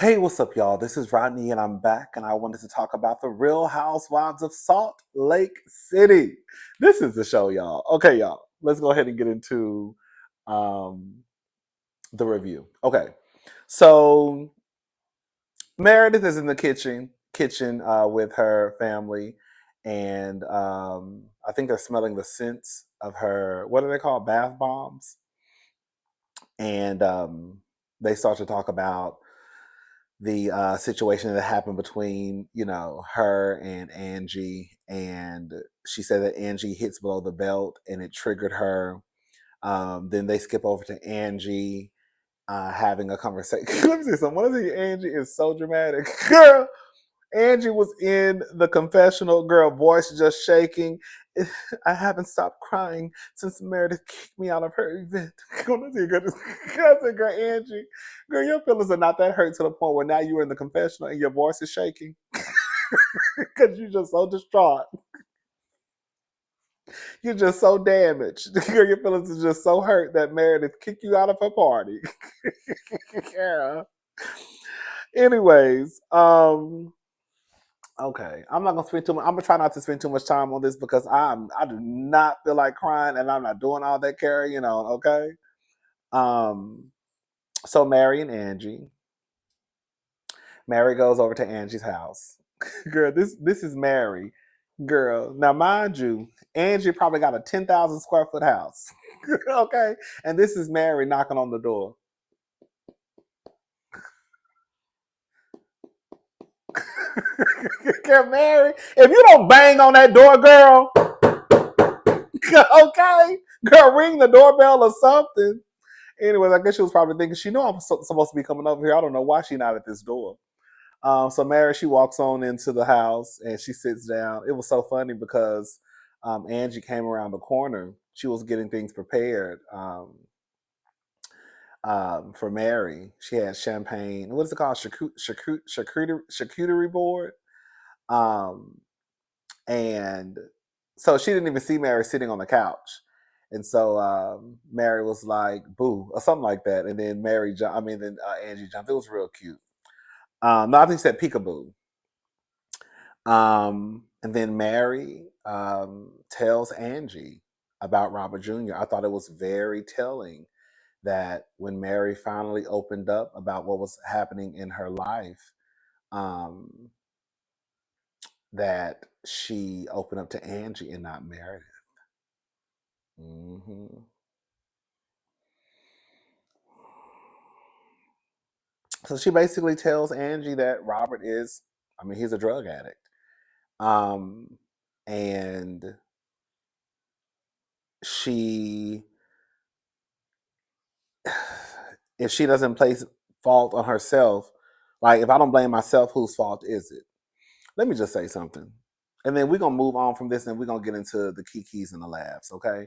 Hey, what's up, y'all? This is Rodney, and I'm back, and I wanted to talk about the Real Housewives of Salt Lake City. This is the show, y'all. Okay, y'all, let's go ahead and get into um, the review. Okay, so Meredith is in the kitchen with her family, and I think they're smelling the scents of her. What do they call bath bombs? And they start to talk about the situation that happened between her and Angie, and she said that Angie hits below the belt and it triggered her. Then they skip over to Angie having a conversation. Let me see something. What is it? Angie is so dramatic, girl. Angie was in the confessional, girl, voice just shaking. I haven't stopped crying since Meredith kicked me out of her event. I said, girl, Angie, girl, your feelings are not that hurt to the point where now you're in the confessional and your voice is shaking because you're just so distraught. You're just so damaged. Girl, your feelings are just so hurt that Meredith kicked you out of her party. Yeah. Anyways, okay, I'm not gonna spend too much. I'm gonna try not to spend too much time on this because I do not feel like crying and I'm not doing all that carrying on. Okay, um, so Mary and Angie. Mary goes over to Angie's house. Girl, this is Mary. Girl, now mind you, Angie probably got a 10,000 square foot house. Okay, and this is Mary knocking on the door. Girl, Mary, if you don't bang on that door, girl, okay, girl, ring the doorbell or something. Anyways, I guess she was probably thinking she knew I'm supposed to be coming over here. I don't know why she's not at this door. So Mary, she walks on into the house and she sits down. It was so funny because Angie came around the corner. She was getting things prepared for Mary. She had champagne. What is it called? Charcuterie board. Um, and so she didn't even see Mary sitting on the couch. And so Mary was like, "Boo," or something like that. And then Angie jumped. It was real cute. No, I think she said peekaboo. And then Mary tells Angie about Robert Jr. I thought it was very telling that when Mary finally opened up about what was happening in her life, um, that she opened up to Angie and not Meredith. hmm So she basically tells Angie that Robert is, he's a drug addict. Um, and she, if she doesn't place fault on herself, like if I don't blame myself, whose fault is it? Let me just say something. And then we're going to move on from this and we're going to get into the kikis and the laughs, okay?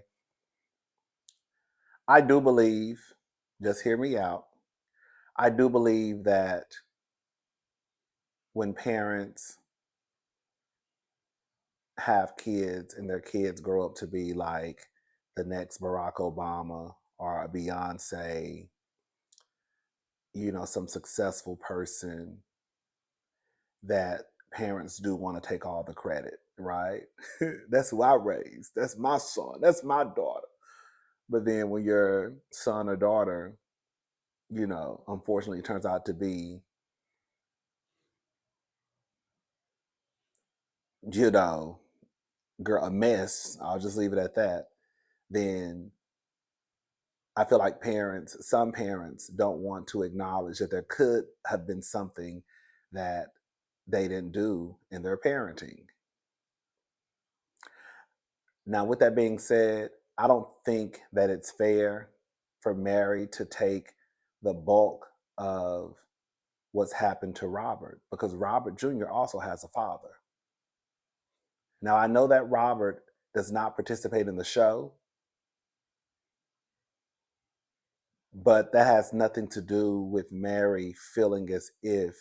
I do believe, just hear me out, I do believe that when parents have kids and their kids grow up to be like the next Barack Obama or a Beyonce, some successful person, that parents do want to take all the credit, right? That's who I raised. That's my son. That's my daughter. But then when your son or daughter, unfortunately turns out to be, you know, girl, a mess, I'll just leave it at that, then I feel like some parents don't want to acknowledge that there could have been something that they didn't do in their parenting. Now, with that being said, I don't think that it's fair for Mary to take the bulk of what's happened to Robert because Robert Jr. also has a father. Now, I know that Robert does not participate in the show, but that has nothing to do with Mary feeling as if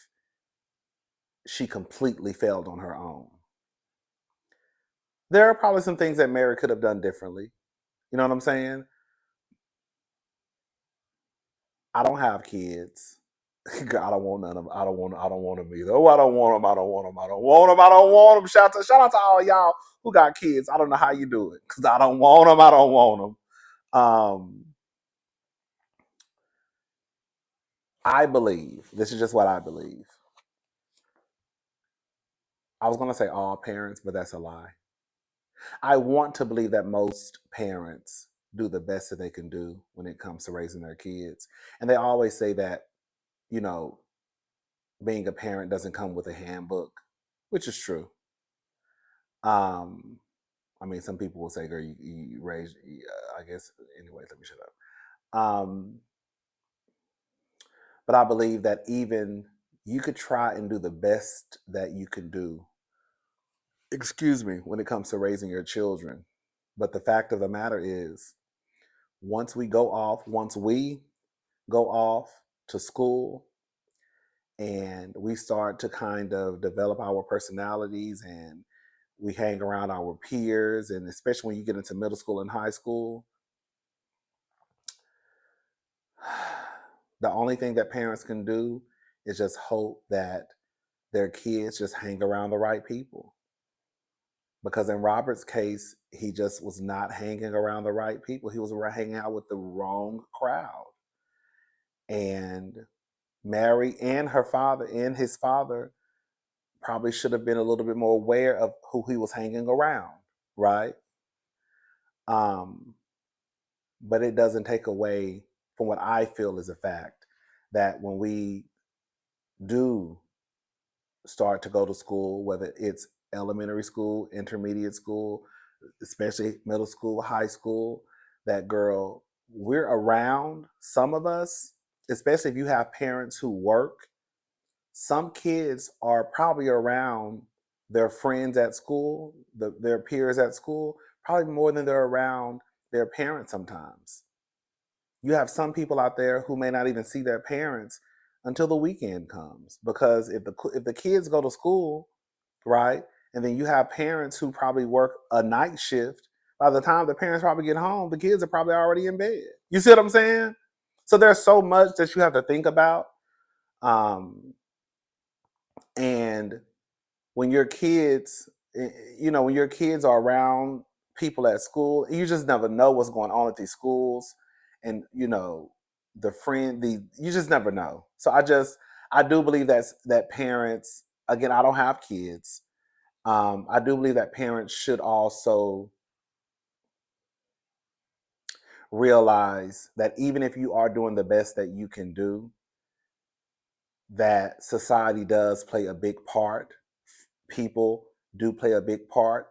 she completely failed on her own. There are probably some things that Mary could have done differently. You know what I'm saying? I don't have kids. I don't want none of them. I don't want them either. Oh, I don't want them. I don't want them. I don't want them. I don't want them. Shout out to all y'all who got kids. I don't know how you do it because I don't want them. I don't want them. I believe this is just what I believe. I was gonna say all parents, but that's a lie. I want to believe that most parents do the best that they can do when it comes to raising their kids, and they always say that you know being a parent doesn't come with a handbook, which is true. Um, I mean, some people will say, "Girl, you raised." I guess anyway. Let me shut up. But I believe that even you could try and do the best that you can do. Excuse me, when it comes to raising your children, but the fact of the matter is, once we go off to school and we start to kind of develop our personalities and we hang around our peers, and especially when you get into middle school and high school, the only thing that parents can do is just hope that their kids just hang around the right people. Because in Robert's case, he just was not hanging around the right people. He was hanging out with the wrong crowd. And Mary and her father and his father probably should have been a little bit more aware of who he was hanging around, right? Um, but it doesn't take away from what I feel is a fact that when we do start to go to school, whether it's elementary school, intermediate school, especially middle school, high school, that girl, we're around some of us, especially if you have parents who work. Some kids are probably around their friends at school, their peers at school, probably more than they're around their parents sometimes. You have some people out there who may not even see their parents until the weekend comes, because if the kids go to school, right, and then you have parents who probably work a night shift, by the time the parents probably get home, the kids are probably already in bed. You see what I'm saying? So there's so much that you have to think about. Um, and when your kids, when your kids are around people at school, you just never know what's going on at these schools, and you just never know. So I do believe that parents, again, I don't have kids. I do believe that parents should also realize that even if you are doing the best that you can do, that society does play a big part. People do play a big part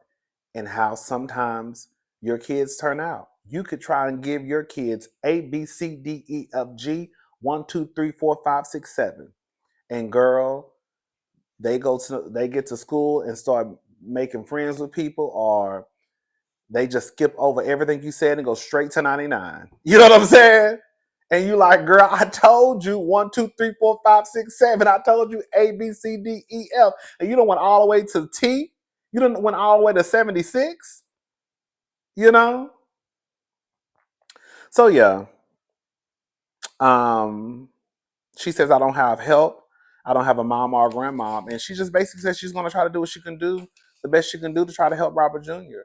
in how sometimes your kids turn out. You could try and give your kids A, B, C, D, E, F, G, 1, 2, 3, 4, 5, 6, 7. And girl, they get to school and start making friends with people, or they just skip over everything you said and go straight to 99. You know what I'm saying? And you like, girl, I told you 1, 2, 3, 4, 5, 6, 7. I told you A, B, C, D, E, F. And you don't went all the way to T. You don't went all the way to 76. You know? So yeah. Um, she says, I don't have help. I don't have a mom or a grandmom. And she just basically says she's gonna try to do what she can do, the best she can do to try to help Robert Jr.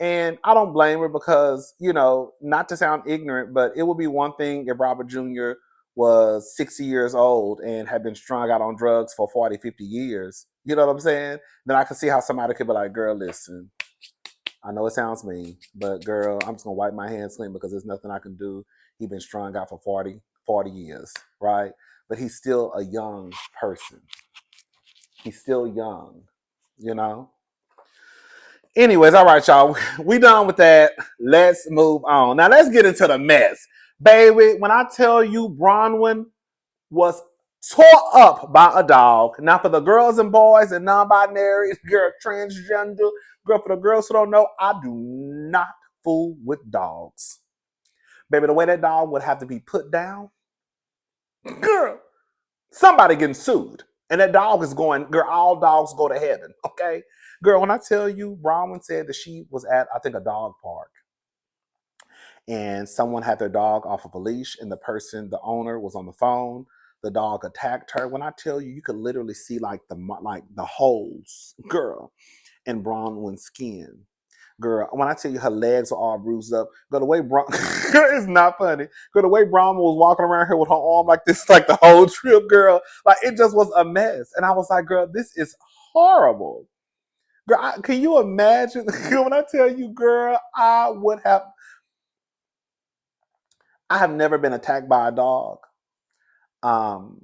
And I don't blame her because, not to sound ignorant, but it would be one thing if Robert Jr. was 60 years old and had been strung out on drugs for 40, 50 years. You know what I'm saying? Then I could see how somebody could be like, girl, listen, I know it sounds mean, but girl, I'm just going to wipe my hands clean because there's nothing I can do. He's been strung out for 40 years, right? But he's still a young person. He's still young, you know? Anyways, all right, y'all. We done with that. Let's move on. Now let's get into the mess. Baby, when I tell you Bronwin was tore up by a dog. Now for the girls and boys and non-binary, girl, transgender, girl, for the girls who don't know, I do not fool with dogs. Baby, the way that dog would have to be put down, girl, somebody getting sued. And that dog is going, girl, all dogs go to heaven, okay? Girl, when I tell you, Bronwyn said that she was at, I think, a dog park. And someone had their dog off of a leash, and the owner, was on the phone. the dog attacked her. When I tell you, you could literally see like the holes, girl, in Bronwyn's skin. Girl, when I tell you her legs are all bruised up, girl, the way it's not funny. Girl, the way Bronwyn was walking around here with her arm like this, like the whole trip, girl, like it just was a mess. And I was like, girl, this is horrible. Girl, can you imagine? When I tell you, girl, I have never been attacked by a dog. I'm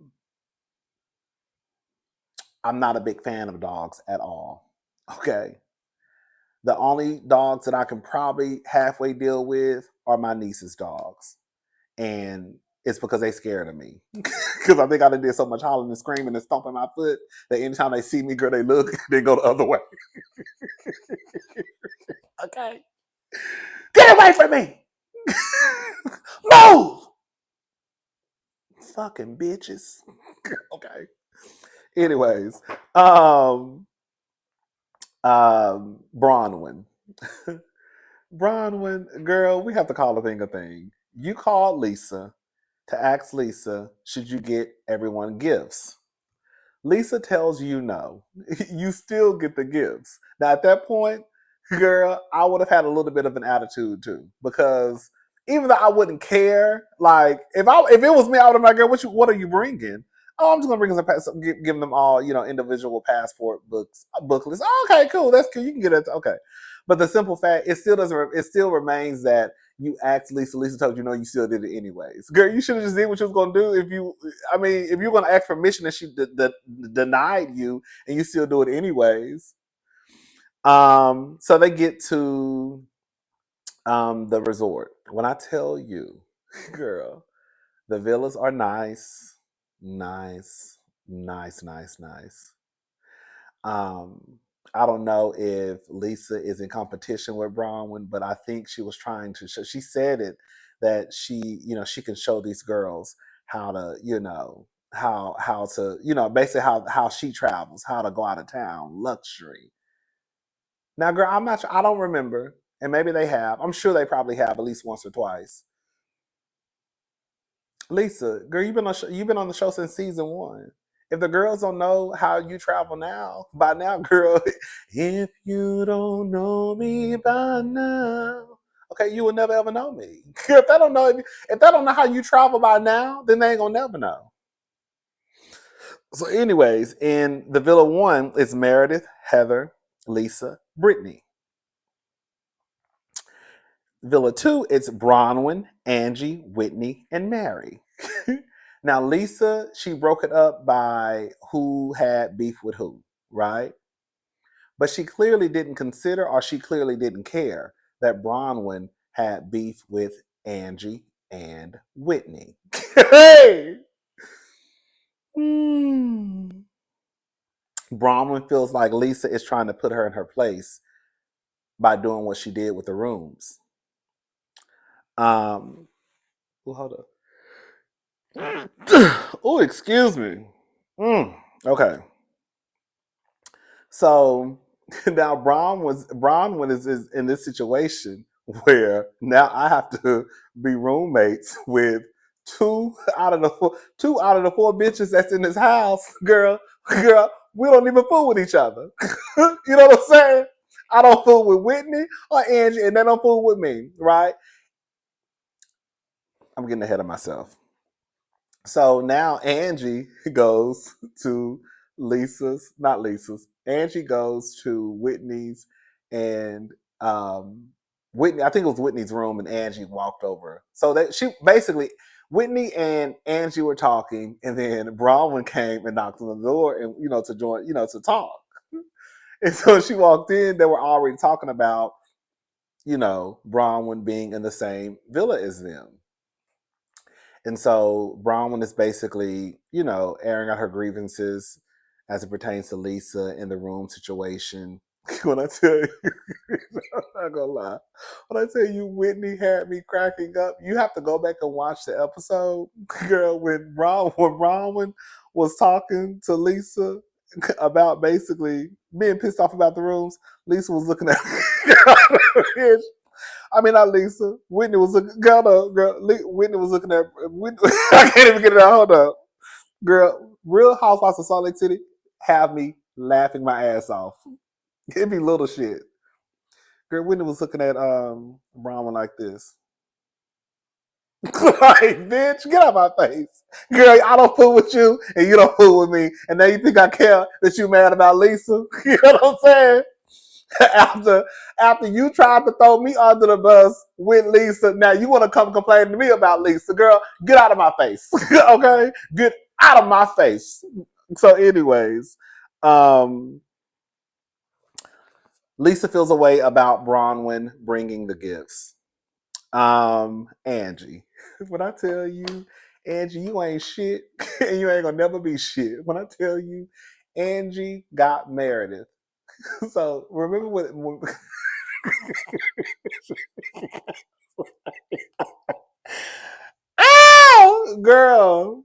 not a big fan of dogs at all. Okay. The only dogs that I can probably halfway deal with are my niece's dogs. And it's because they scared of me. Because I think I done did so much hollering and screaming and stomping my foot that anytime they see me, girl, they look, they go the other way. Okay. Get away from me! Move! Fucking bitches. Okay. Anyways, Bronwyn. Bronwyn, girl, we have to call a thing a thing. You called Lisa to ask Lisa, should you get everyone gifts? Lisa tells you no. You still get the gifts. Now, at that point, girl, I would have had a little bit of an attitude too, because even though I wouldn't care, like if it was me, I would have been like, girl, what are you bringing? Oh, I'm just gonna bring some, give them all, individual passport booklets. Oh, okay, cool, that's cool. You can get it. Okay, but the simple fact, it still doesn't. It still remains that you asked Lisa. Lisa told you no. You still did it anyways. Girl, you should have just did what you was gonna do. If you're gonna ask permission and she denied you, and you still do it anyways. So they get to the resort. When I tell you, girl, the villas are nice, nice, nice, nice, nice. I don't know if Lisa is in competition with Bronwyn, but I think she was trying to show, she said it, that she can show these girls how to, how to, basically how she travels, how to go out of town, luxury. Now, girl, I'm not sure, I don't remember, and maybe they have. I'm sure they probably have at least once or twice. Lisa, girl, you've been on the show since season 1. If the girls don't know how you travel now, by now, girl, if you don't know me by now, okay, you will never ever know me. If they don't know how you travel by now, then they ain't gonna never know. So, anyways, in the Villa 1, it's Meredith, Heather, Lisa, Brittany. Villa 2, it's Bronwyn, Angie, Whitney, and Mary. Now, Lisa, she broke it up by who had beef with who, right? But she clearly didn't consider, or she clearly didn't care, that Bronwyn had beef with Angie and Whitney. Hey! Bronwyn feels like Lisa is trying to put her in her place by doing what she did with the rooms. Well, hold up. Oh, excuse me. Okay. So now Bronwyn is in this situation where now I have to be roommates with two out of the four bitches that's in this house. Girl, we don't even fool with each other. You know what I'm saying? I don't fool with Whitney or Angie, and they don't fool with me, right? I'm getting ahead of myself. So now Angie goes to not Lisa's. Angie goes to Whitney's, and Whitney, I think it was Whitney's room, and Angie walked over. So that she basically, Whitney and Angie were talking, and then Bronwyn came and knocked on the door, and to join, to talk. And so she walked in. They were already talking about, Bronwyn being in the same villa as them. And so Bronwyn is basically, airing out her grievances as it pertains to Lisa in the room situation. When I tell you, I'm not gonna lie. When I tell you Whitney had me cracking up, you have to go back and watch the episode, girl, when Bronwyn was talking to Lisa about basically being pissed off about the rooms. Lisa was looking at not Lisa. Whitney was looking. Girl, Whitney was looking at. Whitney, I can't even get it out. Hold up. Girl, Real Housewives of Salt Lake City have me laughing my ass off. It be little shit. Girl, Whitney was looking at Bronwin like this. Like, bitch, get out of my face. Girl, I don't fool with you and you don't fool with me. And now you think I care that you mad about Lisa? You know what I'm saying? after you tried to throw me under the bus with Lisa, now you want to come complain to me about Lisa. Girl, get out of my face. Okay? Get out of my face. So, anyways, um, Lisa feels a way about Bronwin bringing the gifts. Angie, when I tell you, Angie, you ain't shit, and you ain't gonna never be shit. When I tell you, Angie got Meredith. So remember when Ow! Girl,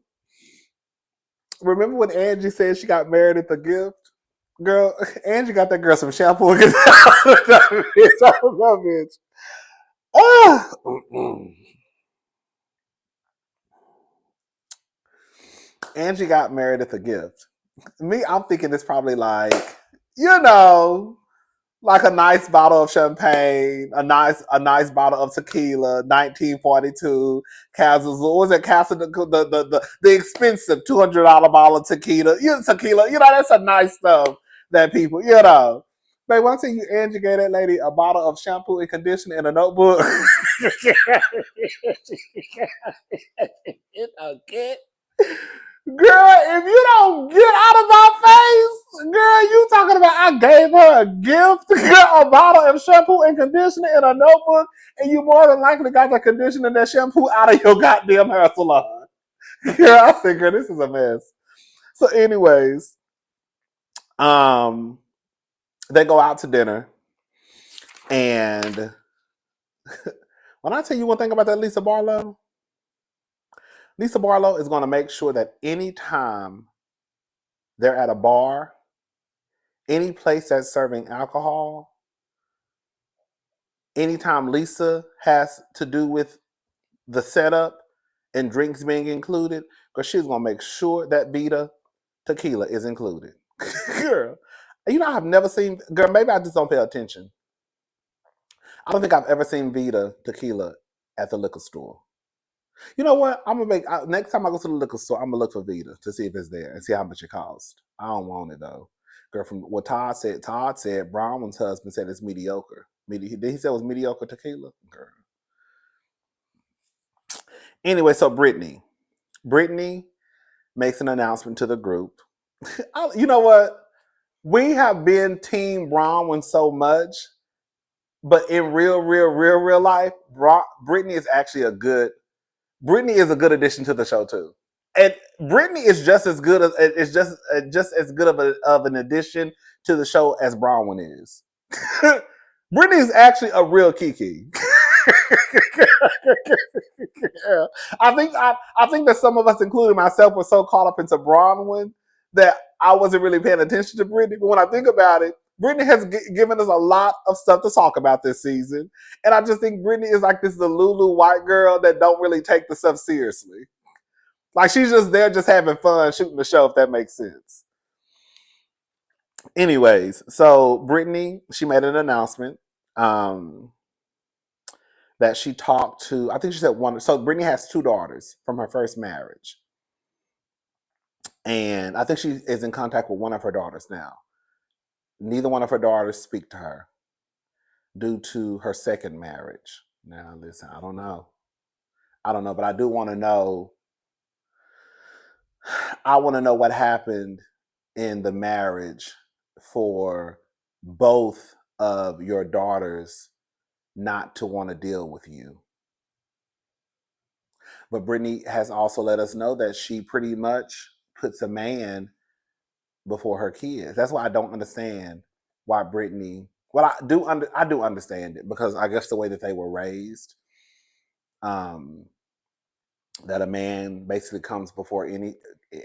remember when Angie said she got Meredith a gift? Girl, Angie got that girl some shampoo and that bitch. Oh! Angie got Meredith a gift. Me, I'm thinking it's probably like, you know, like a nice bottle of champagne, a nice bottle of tequila, 1942, Castle. What was it? Castle the expensive $200 bottle of tequila. Tequila. You know, that's a nice stuff that people, you know. But one thing you Angie gave that lady a bottle of shampoo and conditioner and a notebook. Okay. Girl, if you don't get out of my face, girl, you talking about I gave her a gift, a bottle of shampoo and conditioner in a notebook, and you more than likely got the conditioner and that shampoo out of your goddamn hair salon. Girl, I think, girl, this is a mess. So, anyways, um, they go out to dinner, and when I tell you one thing about that Lisa Barlow is going to make sure that anytime they're at a bar, any place that's serving alcohol, anytime Lisa has to do with the setup and drinks being included, because she's gonna make sure that Vita tequila is included. Girl, you know I've never seen. Girl, maybe I just don't pay attention. I don't think I've ever seen Vita tequila at the liquor store. You know what? I'm gonna make next time I go to the liquor store. I'm gonna look for Vita to see if it's there and see how much it costs. I don't want it though. Girl, from what Todd said Bronwyn's husband said it's mediocre. Did he say it was mediocre tequila? Girl. Anyway, so Brittany makes an announcement to the group. You know what? We have been Team Bronwyn so much, but in real life, Brittany is actually a good. Brittany is a good addition to the show too, and Brittany is just as good as it's just as good of an addition to the show as Bronwyn is. Brittany is actually a real Kiki. Yeah. I think that some of us, including myself, were so caught up into Bronwyn that I wasn't really paying attention to Brittany. But when I think about it, Brittany has given us a lot of stuff to talk about this season, and I just think Brittany is like this the Lulu white girl that don't really take the stuff seriously. Like she's just there, just having fun, shooting the show. If that makes sense. Anyways, so Brittany, she made an announcement. Um, that she talked to, I think she said one. So Brittany has two daughters from her first marriage. And I think she is in contact with one of her daughters now. Neither one of her daughters speak to her due to her second marriage. Now, listen, I don't know. But I do want to know. I want to know what happened in the marriage for both of your daughters not to want to deal with you. But Brittany has also let us know that she pretty much puts a man before her kids. That's why I don't understand why Brittany. Well, I do understand it because I guess the way that they were raised, um, that a man basically comes before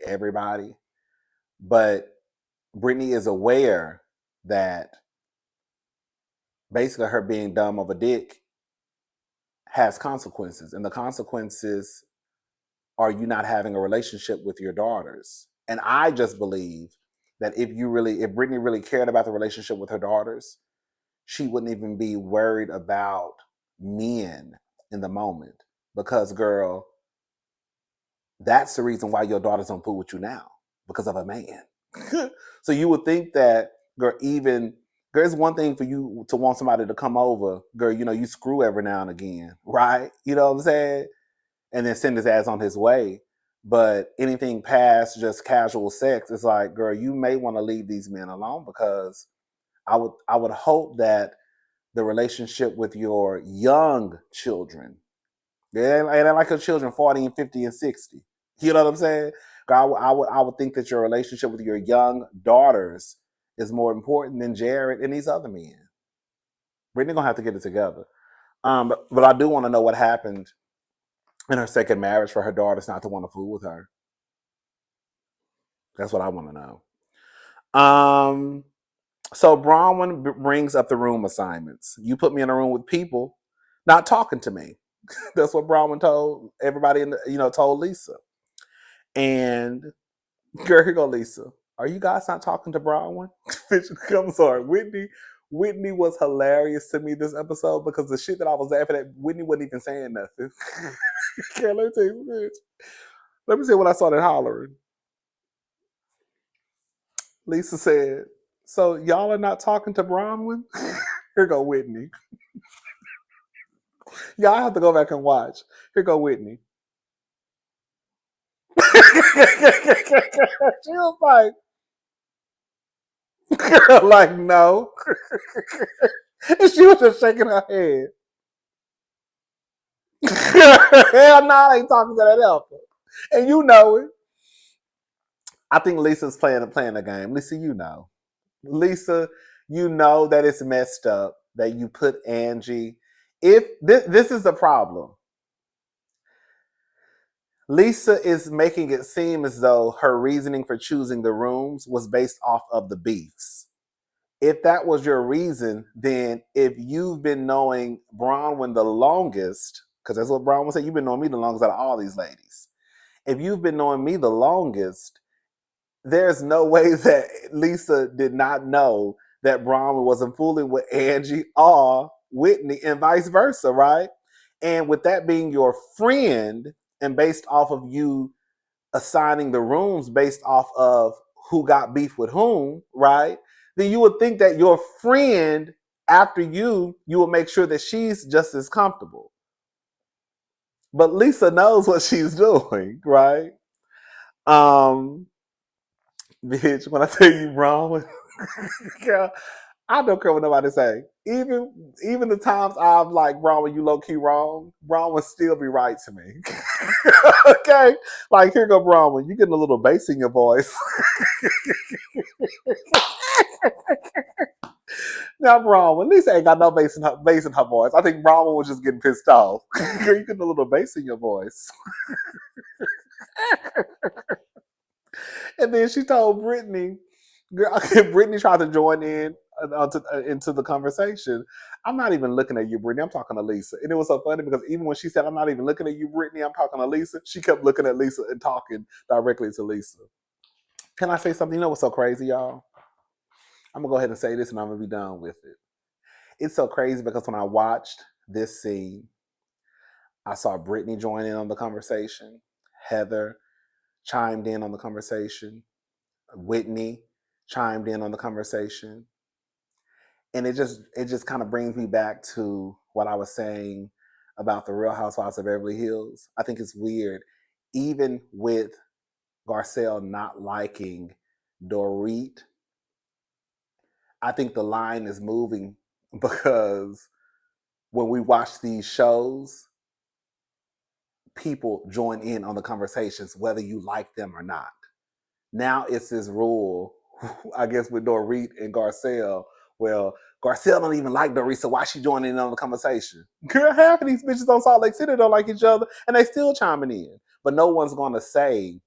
everybody. But Brittany is aware that basically her being dumb of a dick has consequences, and the consequences are you not having a relationship with your daughters? And I just believe that if Brittany really cared about the relationship with her daughters, she wouldn't even be worried about men in the moment. Because, girl, that's the reason why your daughters don't fool with you now, because of a man. So you would think that, girl, there's one thing for you to want somebody to come over, girl, you screw every now and again, right? You know what I'm saying? And then send his ass on his way. But anything past just casual sex, it's like, girl, you may want to leave these men alone, because I would hope that the relationship with your young children, yeah, and like your children 40 and 50 and 60. You know what I'm saying? I would think that your relationship with your young daughters is more important than Jared and these other men. Brittany gonna have to get it together. But I do want to know what happened in her second marriage for her daughters not to want to fool with her. That's what I want to know. So Bronwin brings up the room assignments. You put me in a room with people not talking to me. That's what Bronwin told everybody told Lisa. And girl, here go Lisa. Are you guys not talking to Bronwin? I'm sorry, Whitney. Whitney was hilarious to me this episode, because the shit that I was laughing at, Whitney wasn't even saying nothing. Okay, let me tell you, bitch. Let me see what I started hollering. Lisa said, "So y'all are not talking to Bronwin?" Here go Whitney. Y'all have to go back and watch. Here go Whitney. She was like, no. And she was just shaking her head. Hell no, I ain't talking to that alpha. And you know it. I think Lisa's playing a game. Lisa, Lisa, you know that it's messed up that you put Angie. If this is the problem, Lisa is making it seem as though her reasoning for choosing the rooms was based off of the beefs. If that was your reason, then if you've been knowing Bronwin the longest, because that's what Bronwin said, you've been knowing me the longest out of all these ladies. If you've been knowing me the longest, there's no way that Lisa did not know that Bronwin wasn't fooling with Angie or Whitney and vice versa, right? And with that being your friend, and based off of you assigning the rooms based off of who got beef with whom, right? Then you would think that your friend, after you will make sure that she's just as comfortable. But Lisa knows what she's doing, right? Bitch, when I tell you wrong, girl, I don't care what nobody say. Even the times I'm like, Bronwin, you low key wrong, Bronwin still be right to me. Okay? Like, here go Bronwin. You getting a little bass in your voice. Now, Bronwin, Lisa ain't got no bass in her voice. I think Bronwin was just getting pissed off. Girl, you getting a little bass in your voice. And then she told Brittany, girl, Brittany tried to join in into the conversation. I'm not even looking at you, Brittany. I'm talking to Lisa. And it was so funny because even when she said, I'm not even looking at you, Brittany, I'm talking to Lisa, she kept looking at Lisa and talking directly to Lisa. Can I say something? You know what's so crazy, y'all? I'm going to go ahead and say this and I'm going to be done with it. It's so crazy because when I watched this scene, I saw Brittany join in on the conversation. Heather chimed in on the conversation. Whitney chimed in on the conversation. And it just kind of brings me back to what I was saying about the Real Housewives of Beverly Hills. I think it's weird, even with Garcelle not liking Dorit, I think the line is moving because when we watch these shows, people join in on the conversations, whether you like them or not. Now it's this rule, I guess, with Dorit and Garcelle. Well, Garcelle don't even like Dorit, so why she joining in on the conversation? Girl, half of these bitches on Salt Lake City don't like each other, and they still chiming in. But no one's going to say,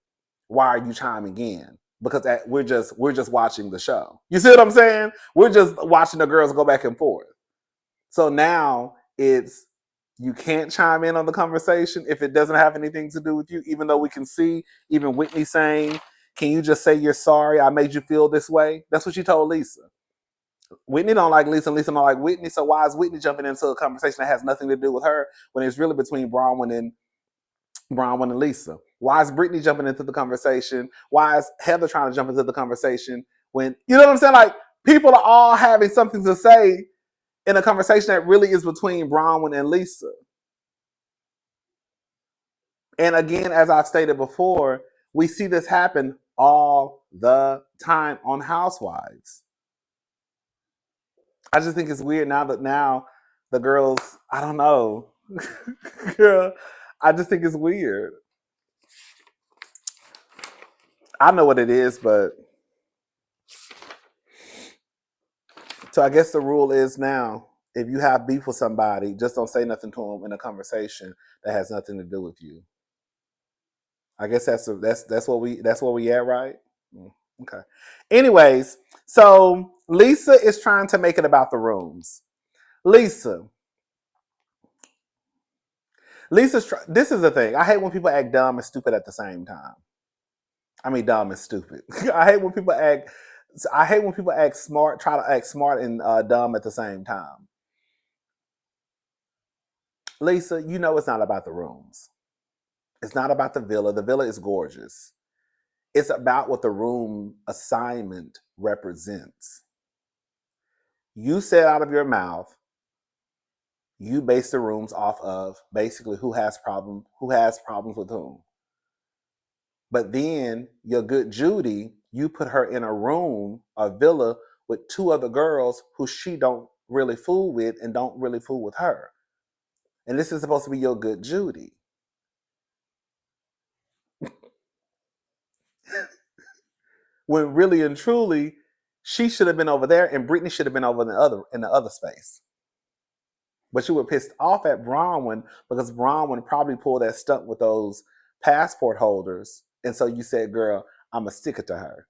why are you chiming in? Because we're just watching the show. You see what I'm saying? We're just watching the girls go back and forth. So now it's You can't chime in on the conversation if it doesn't have anything to do with you, even though we can see even Whitney saying, can you just say you're sorry? I made you feel this way. That's what she told Lisa. Whitney don't like Lisa, and Lisa don't like Whitney. So why is Whitney jumping into a conversation that has nothing to do with her when it's really between Bronwin and Lisa? Why is Brittany jumping into the conversation? Why is Heather trying to jump into the conversation when, you know what I'm saying? Like, people are all having something to say in a conversation that really is between Bronwin and Lisa. And again, as I've stated before, we see this happen all the time on Housewives. I just think it's weird now the girls, I don't know. Girl, I just think it's weird. I know what it is, but so I guess the rule is now, if you have beef with somebody, just don't say nothing to them in a conversation that has nothing to do with you. I guess that's where we at, right? Okay. Anyways, so Lisa is trying to make it about the rooms. This is the thing. I hate when people act dumb and stupid at the same time. I mean, dumb and stupid. I hate when people act smart, try to act smart and dumb at the same time. Lisa, you know it's not about the rooms. It's not about the villa. The villa is gorgeous. It's about what the room assignment represents. You said out of your mouth, you base the rooms off of basically who has problems with whom. But then your good Judy, you put her in a room, a villa, with two other girls who she don't really fool with and don't really fool with her. And this is supposed to be your good Judy. When really and truly, she should have been over there and Brittany should have been over in the other space. But you were pissed off at Bronwin because Bronwin probably pulled that stunt with those passport holders. And so you said, girl, I'm going to stick it to her.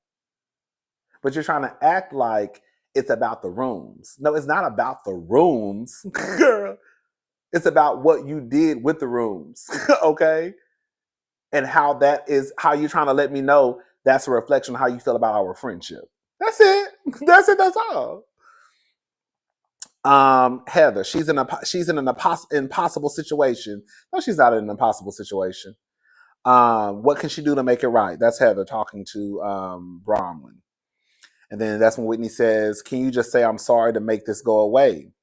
But you're trying to act like it's about the rooms. No, it's not about the rooms, girl. It's about what you did with the rooms, okay? And how you're trying to let me know that's a reflection of how you feel about our friendship. That's it. That's all. Heather, she's in an impossible situation. No, she's not in an impossible situation. What can she do to make it right? That's Heather talking to Bronwin. And then that's when Whitney says, can you just say I'm sorry to make this go away?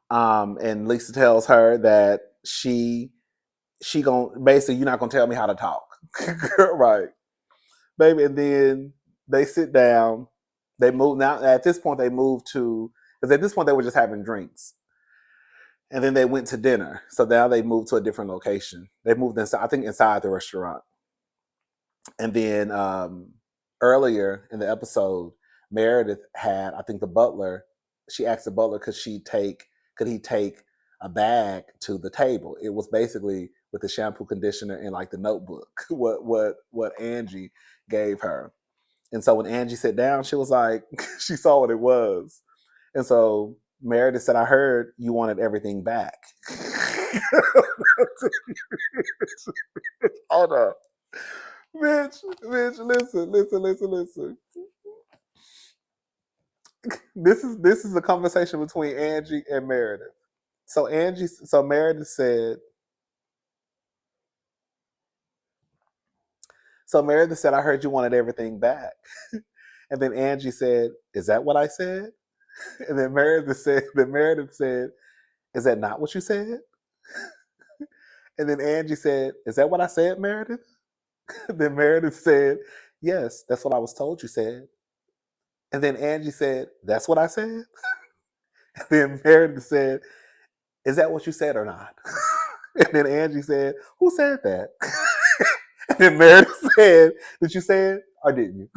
And Lisa tells her that she basically, you're not gonna tell me how to talk. Right. Baby, and then they sit down. They move now. At this point, they move to, because at this point they were just having drinks, and then they went to dinner. So now they moved to a different location. They moved inside, I think, inside the restaurant. And then earlier in the episode, Meredith had, I think, the butler. She asked the butler, could he take a bag to the table? It was basically with the shampoo, conditioner, and like the notebook. What Angie gave her. And so when Angie sat down, she was like, she saw what it was. And so Meredith said, I heard you wanted everything back. Hold up. Bitch, listen. This is a conversation between Angie and Meredith. So Meredith said, I heard you wanted everything back. And then Angie said, is that what I said? And then Meredith said, is that not what you said? And then Angie said, is that what I said, Meredith? Then Meredith said, yes, that's what I was told you said. And then Angie said, that's what I said? And then Meredith said, is that what you said or not? And then Angie said, who said that? And then Meredith said, did you say it or didn't you?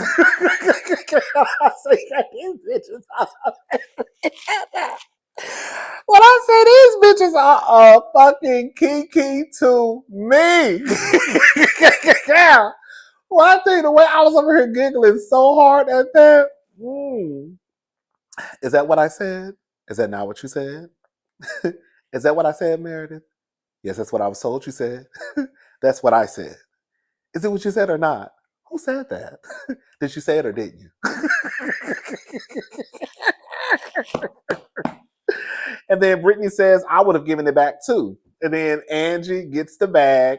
When I say these bitches are fucking kiki to me. Well, I tell you, the way I was over here giggling so hard at that. Is that what I said? Is that not what you said? Is that what I said, Meredith? Yes, that's what I was told you said. That's what I said. Is it what you said or not? Who said that? Did you say it or didn't you? And then Brittany says, I would have given it back too. And then Angie gets the bag.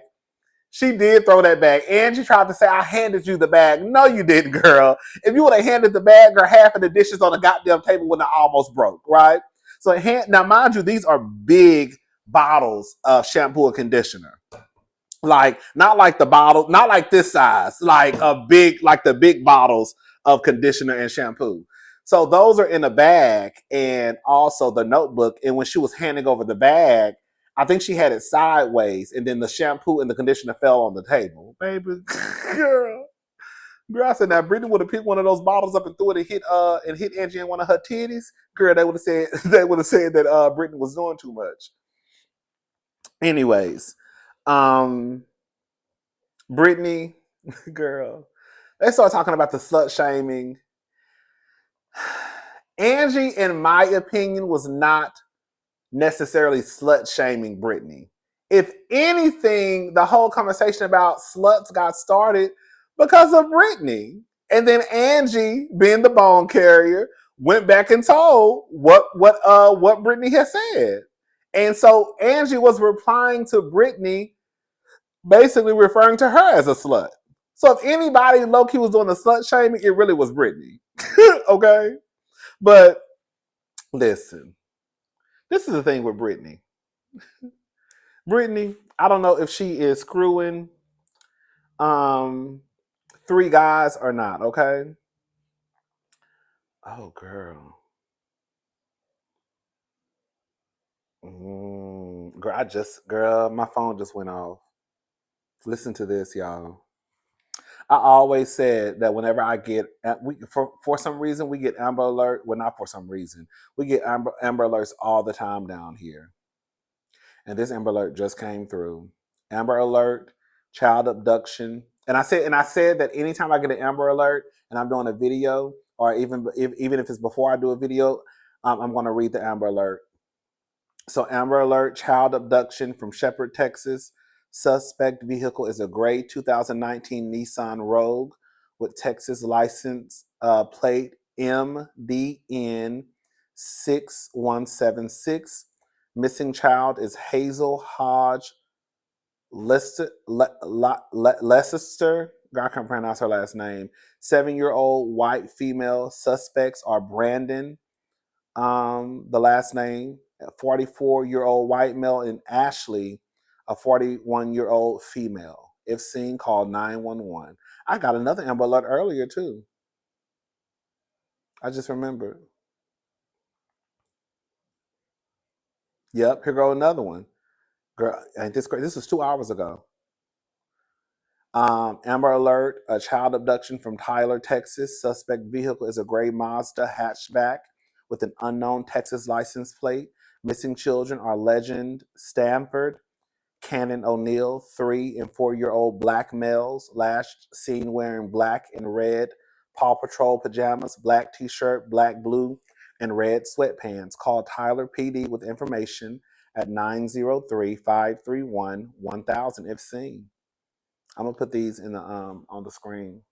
She did throw that bag. Angie tried to say, I handed you the bag. No, you didn't, girl. If you would have handed the bag or half of the dishes on the goddamn table when I almost broke, right? So now, mind you, these are big bottles of shampoo and conditioner. Like, not like the bottle, not like this size, like the big bottles of conditioner and shampoo. So those are in a bag, and also the notebook. And when she was handing over the bag, I think she had it sideways, and then the shampoo and the conditioner fell on the table. Baby, girl. Girl, I said now Brittany would have picked one of those bottles up and threw it and hit Angie in one of her titties. Girl, they would have said that Brittany was doing too much. Anyways, Brittany, girl, they start talking about the slut shaming. Angie, in my opinion, was not necessarily slut shaming Brittany. If anything, the whole conversation about sluts got started because of Brittany. And then Angie, being the bone carrier, went back and told what Brittany had said. And so Angie was replying to Brittany, basically referring to her as a slut. So if anybody low-key was doing the slut shaming, it really was Brittany. Okay? But listen, this is the thing with Brittany. Brittany, I don't know if she is screwing three guys or not, okay? Oh, girl. Girl, my phone just went off. Listen to this, y'all. I always said that whenever I get, for some reason, we get Amber Alert. Well, not for some reason. We get Amber Alerts all the time down here. And this Amber Alert just came through. Amber Alert, child abduction. And I said that anytime I get an Amber Alert and I'm doing a video, or even if it's before I do a video, I'm going to read the Amber Alert. So Amber Alert, child abduction from Shepherd, Texas. Suspect vehicle is a gray 2019 Nissan Rogue with Texas license plate MDN 6176. Missing child is Hazel Hodge Leicester. I can't pronounce her last name. 7-year-old white female. Suspects are Brandon, the last name, a 44-year-old white male, and Ashley, a 41-year-old female. If seen, call 911. I got another Amber Alert earlier too. I just remembered. Yep, here go another one. Girl, ain't this great? This was 2 hours ago. Amber Alert, a child abduction from Tyler, Texas. Suspect vehicle is a gray Mazda hatchback with an unknown Texas license plate. Missing children are Legend Stanford, Cannon O'Neill, 3 and 4-year-old black males, last seen wearing black and red Paw Patrol pajamas, black t-shirt, black, blue, and red sweatpants. Call Tyler PD with information at 903-531-1000 if seen. I'm gonna put these in the on the screen.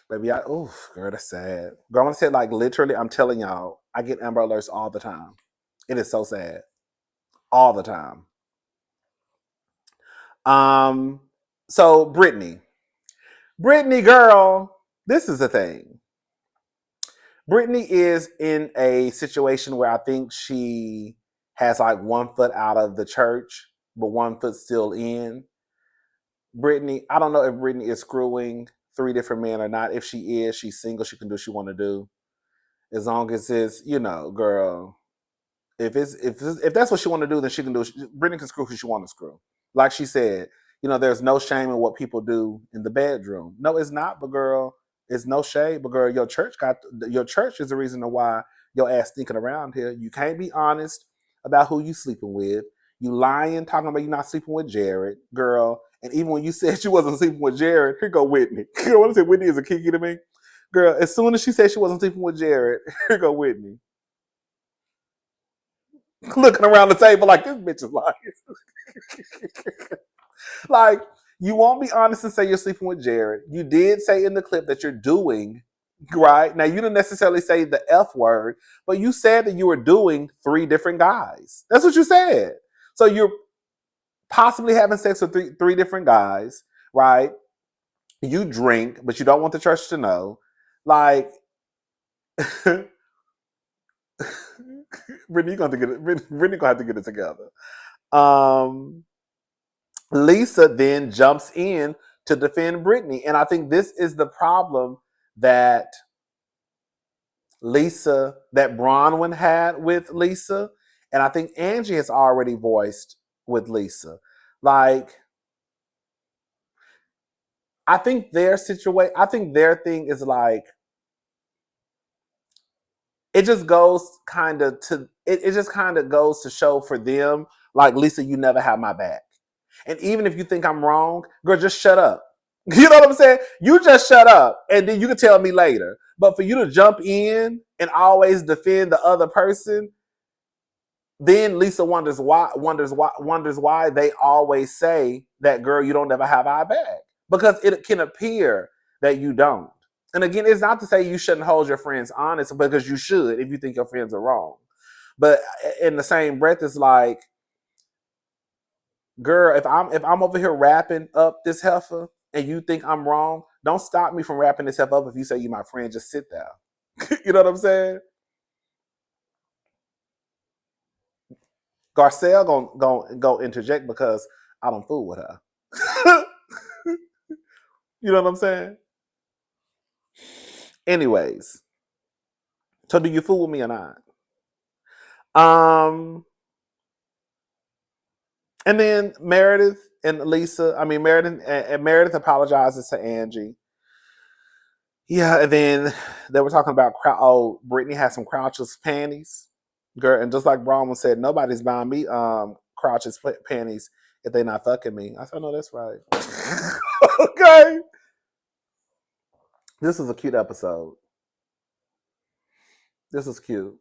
Baby, girl, that's sad. Girl, I want to say, like, literally, I'm telling y'all, I get Amber Alerts all the time. It is so sad. All the time. So Brittany, girl, this is the thing. Brittany is in a situation where I think she has like 1 foot out of the church, but 1 foot still in. Brittany, I don't know if Brittany is screwing 3 different men or not. If she is, she's single. She can do what she want to do, as long as it's, girl. If that's what she want to do, then she can do. Brittany can screw who she want to screw. Like she said, there's no shame in what people do in the bedroom. No, it's not, but girl, it's no shame. But girl, your church is the reason why your ass stinking around here. You can't be honest about who you sleeping with. You lying, talking about you not sleeping with Jared, girl. And even when you said you wasn't sleeping with Jared, here go Whitney. I want to say Whitney is a kiki to me. Girl, as soon as she said she wasn't sleeping with Jared, here go Whitney. Looking around the table like this bitch is lying. Like, you won't be honest and say you're sleeping with Jared. You did say in the clip that you're doing, right? Now, you didn't necessarily say the F word, but you said that you were doing 3 different guys. That's what you said. So you're possibly having sex with three different guys, right? You drink, but you don't want the church to know. Like, Brittany, Brittany gonna have to get it together. Lisa then jumps in to defend Brittany. And I think this is the problem that Bronwin had with Lisa. And I think Angie has already voiced with Lisa. Like, I think their thing is like, it just goes kind of to show for them, like, Lisa, you never have my back. And even if you think I'm wrong, girl, just shut up. You know what I'm saying? You just shut up, and then you can tell me later. But for you to jump in and always defend the other person, then Lisa wonders why they always say that, girl, you don't ever have our back, because it can appear that you don't. And again, it's not to say you shouldn't hold your friends honest, because you should if you think your friends are wrong. But in the same breath, it's like, girl, if I'm over here wrapping up this heifer and you think I'm wrong, don't stop me from wrapping this heifer up. If you say you my friend, just sit there. You know what I'm saying? Garcelle gonna go interject because I don't fool with her. You know what I'm saying? Anyways, so do you fool with me or not? And then Meredith and Meredith apologizes to Angie. Yeah, and then they were talking about Brittany had some Crouch's panties, girl, and just like Bronwin said, nobody's buying me Crouch's panties if they're not fucking me. I said, no, that's right. Okay, this is a cute episode. This is cute.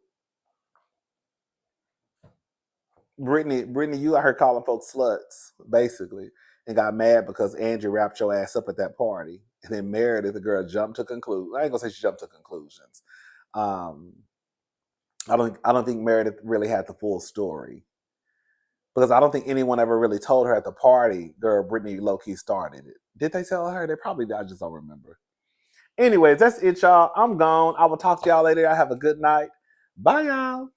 Brittany, you out here calling folks sluts, basically, and got mad because Angie wrapped your ass up at that party. And then Meredith, the girl, jumped to conclusions. I ain't gonna say she jumped to conclusions. Um, I don't think Meredith really had the full story, because I don't think anyone ever really told her at the party, girl, Brittany low-key started it. Did they tell her? They probably did. I just don't remember. Anyways, that's it, y'all. I'm gone. I will talk to y'all later. Y'all have a good night. Bye, y'all.